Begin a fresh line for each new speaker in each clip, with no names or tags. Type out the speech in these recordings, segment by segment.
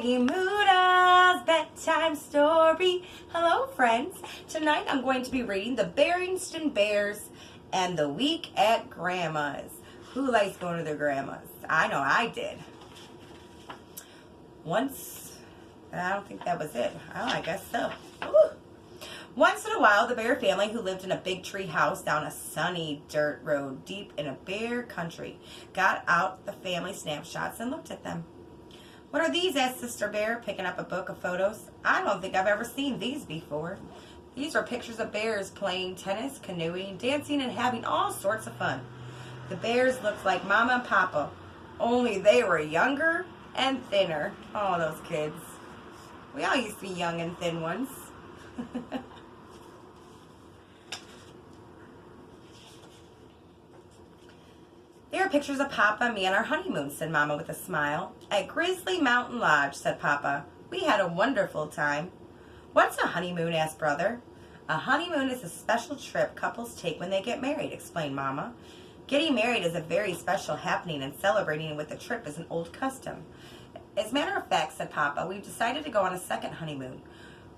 Maggie Muda's bedtime story. Hello, friends. Tonight I'm going to be reading The Berenstain Bears and the Week at Grandma's. Who likes going to their grandma's? I know I did. Once, I don't think that was it. Oh, I guess so. Ooh. Once in a while, the bear family, who lived in a big tree house down a sunny dirt road deep in a bare country, got out the family snapshots and looked at them. "What are these?" asked Sister Bear, picking up a book of photos. "I don't think I've ever seen these before." These are pictures of bears playing tennis, canoeing, dancing, and having all sorts of fun. The bears looked like Mama and Papa, only they were younger and thinner. Oh, those kids. We all used to be young and thin ones. "There are pictures of Papa and me on our honeymoon," said Mama with a smile. "At Grizzly Mountain Lodge," said Papa. "We had a wonderful time." "What's a honeymoon?" asked Brother. "A honeymoon is a special trip couples take when they get married," explained Mama. "Getting married is a very special happening, and celebrating with a trip is an old custom." "As a matter of fact," said Papa, "we've decided to go on a second honeymoon.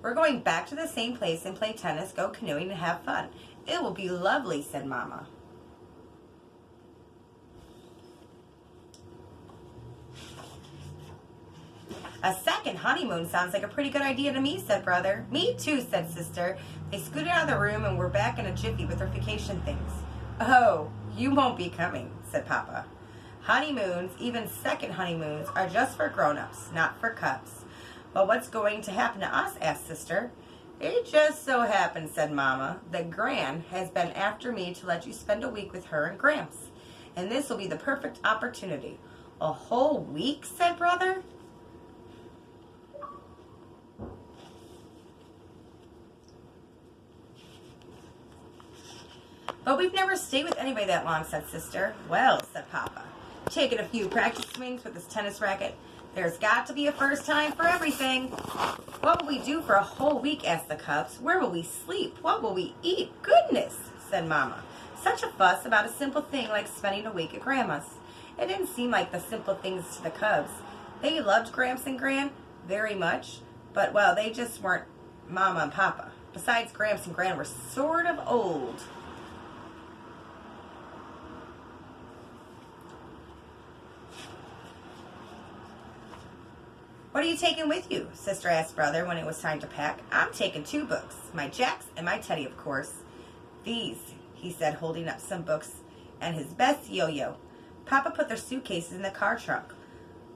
We're going back to the same place and play tennis, go canoeing, and have fun. It will be lovely," said Mama. "A second honeymoon sounds like a pretty good idea to me," said Brother. "Me too," said Sister. They scooted out of the room and were back in a jiffy with their vacation things. "Oh, you won't be coming," said Papa. "Honeymoons, even second honeymoons, are just for grown-ups, not for cubs." "But what's going to happen to us?" asked Sister. "It just so happens," said Mama, "that Gran has been after me to let you spend a week with her and Gramps. And this will be the perfect opportunity." "A whole week?" said Brother. "But we've never stayed with anybody that long," said Sister. "Well," said Papa, taking a few practice swings with his tennis racket, "there's got to be a first time for everything." "What will we do for a whole week?" asked the cubs. "Where will we sleep? What will we eat? Goodness," said Mama. Such a fuss about a simple thing like spending a week at Grandma's. It didn't seem like the simple things to the cubs. They loved Gramps and Gran very much, but, well, they just weren't Mama and Papa. Besides, Gramps and Gran were sort of old. "What are you taking with you?" Sister asked Brother when it was time to pack. "I'm taking 2 books, my Jacks and my Teddy, of course. These," he said, holding up some books, "and his best yo-yo." Papa put their suitcases in the car trunk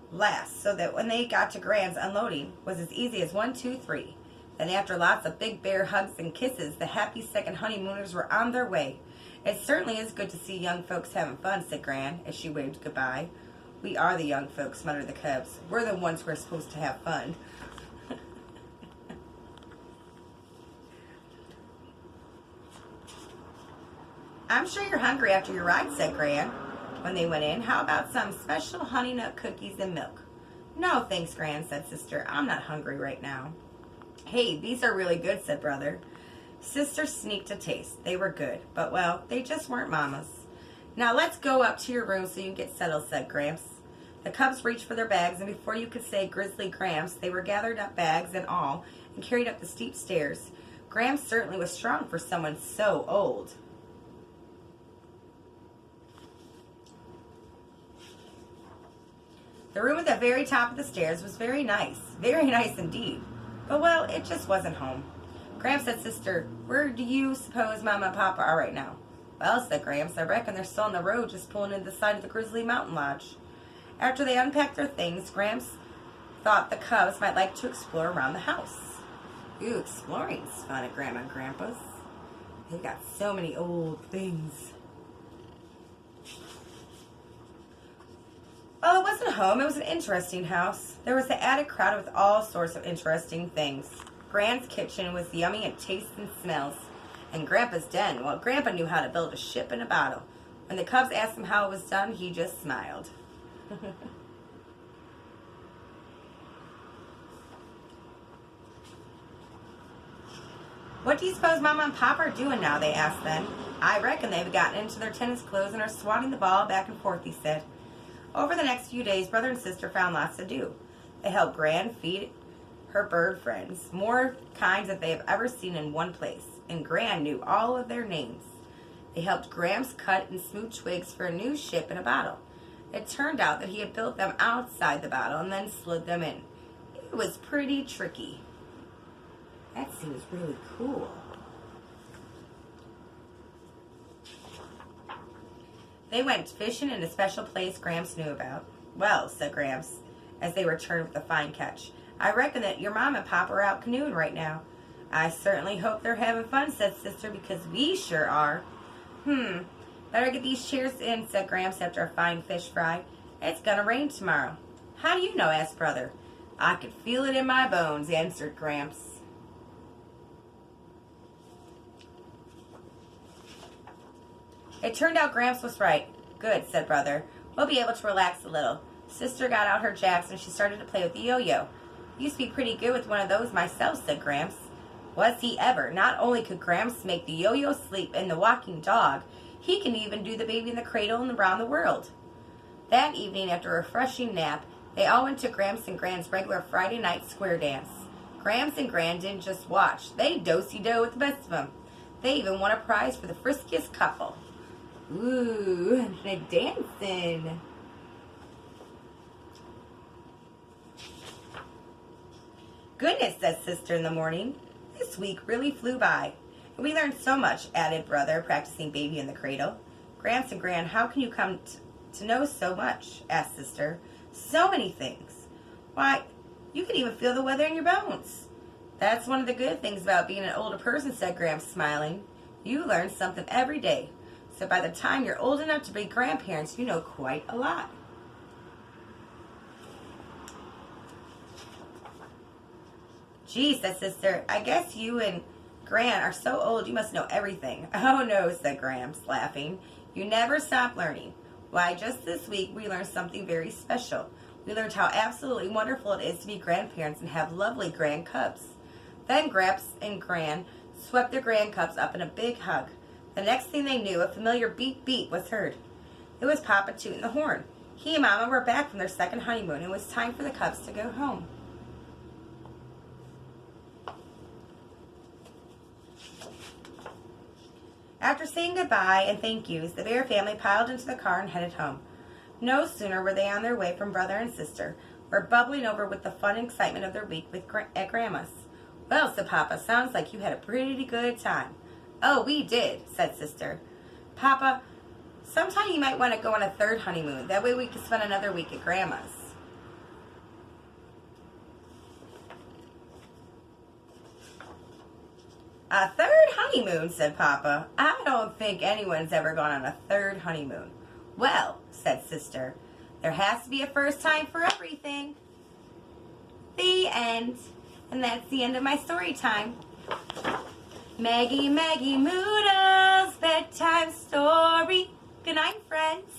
last, so that when they got to Gran's, unloading was as easy as 1, 2, 3. Then, after lots of big bear hugs and kisses, the happy second honeymooners were on their way. "It certainly is good to see young folks having fun," said Gran, as she waved goodbye. "We are the young folks," muttered the cubs. "We're the ones who are supposed to have fun." "I'm sure you're hungry after your ride," said Gran, when they went in. "How about some special honey nut cookies and milk?" "No, thanks, Gran," said Sister. "I'm not hungry right now." "Hey, these are really good," said Brother. Sister sneaked a taste. They were good, but, well, they just weren't Mama's. "Now let's go up to your room so you can get settled," said Gramps. The cubs reached for their bags, and before you could say Grizzly Gramps, they were gathered up, bags and all, and carried up the steep stairs. Gramps certainly was strong for someone so old. The room at the very top of the stairs was very nice indeed. But, well, it just wasn't home. Gramps said, "Sister, where do you suppose Mama and Papa are right now?" "Well," said Gramps, "I reckon they're still on the road just pulling into the side of the Grizzly Mountain Lodge." After they unpacked their things, Gramps thought the cubs might like to explore around the house. "Ooh, exploring's fun at Grandma and Grandpa's. They've got so many old things." Well, it wasn't a home. It was an interesting house. There was the attic crowded with all sorts of interesting things. Gran's kitchen was yummy in taste and smells. And Grandpa's den, well, Grandpa knew how to build a ship in a bottle. When the cubs asked him how it was done, he just smiled. "What do you suppose Mama and Papa are doing now?" they asked then. "I reckon they've gotten into their tennis clothes and are swatting the ball back and forth," he said. Over the next few days, Brother and Sister found lots to do. They helped Gran feed her bird friends, more kinds than they have ever seen in one place, and Gran knew all of their names. They helped Gramps cut and smooth twigs for a new ship in a bottle. It turned out that he had built them outside the bottle and then slid them in. It was pretty tricky. That seems really cool. They went fishing in a special place Gramps knew about. Well, said Gramps, as they returned with a fine catch, I reckon that your mom and pop are out canoeing right now. I certainly hope they're having fun, said Sister, because we sure are. Better get these chairs in, said Gramps after a fine fish fry. It's gonna rain tomorrow. How do you know? Asked Brother. I could feel it in my bones, answered Gramps. It turned out Gramps was right. Good, said Brother. We'll be able to relax a little. Sister got out her jacks and she started to play with the yo-yo. Used to be pretty good with one of those myself, said Gramps. Was he ever? Not only could Gramps make the yo-yo sleep and the walking dog, he can even do the baby in the cradle and around the world. That evening, after a refreshing nap, they all went to Gramps and Gran's regular Friday night square dance. Gramps and Gran didn't just watch. They do-si-do with the best of them. They even won a prize for the friskiest couple. Ooh, they're dancing. Goodness, said Sister in the morning. This week really flew by. And we learned so much, added Brother, practicing baby in the cradle. Gramps and Gran, how can you come to know so much? Asked Sister. So many things. Why, you can even feel the weather in your bones. That's one of the good things about being an older person, said Gramps, smiling. You learn something every day. So by the time you're old enough to be grandparents, you know quite a lot. Gee, said Sister, I guess you and Gran are so old you must know everything. Oh no, said Gramps, laughing. You never stop learning. Why, just this week we learned something very special. We learned how absolutely wonderful it is to be grandparents and have lovely grand cubs. Then Gramps and Gran swept their grand cubs up in a big hug. The next thing they knew, a familiar beep beep was heard. It was Papa tooting the horn. He and Mama were back from their second honeymoon and it was time for the cubs to go home. After saying goodbye and thank yous, the Bear family piled into the car and headed home. No sooner were they on their way from Brother and Sister, were bubbling over with the fun and excitement of their week at Grandma's. Well, said Papa, sounds like you had a pretty good time. Oh, we did, said Sister. Papa, sometime you might want to go on a third honeymoon. That way we can spend another week at Grandma's. A third honeymoon, said Papa. I don't think anyone's ever gone on a third honeymoon. Well, said Sister, there has to be a first time for everything. The end. And that's the end of my story time. Maggie Moodle's bedtime story. Good night, friends.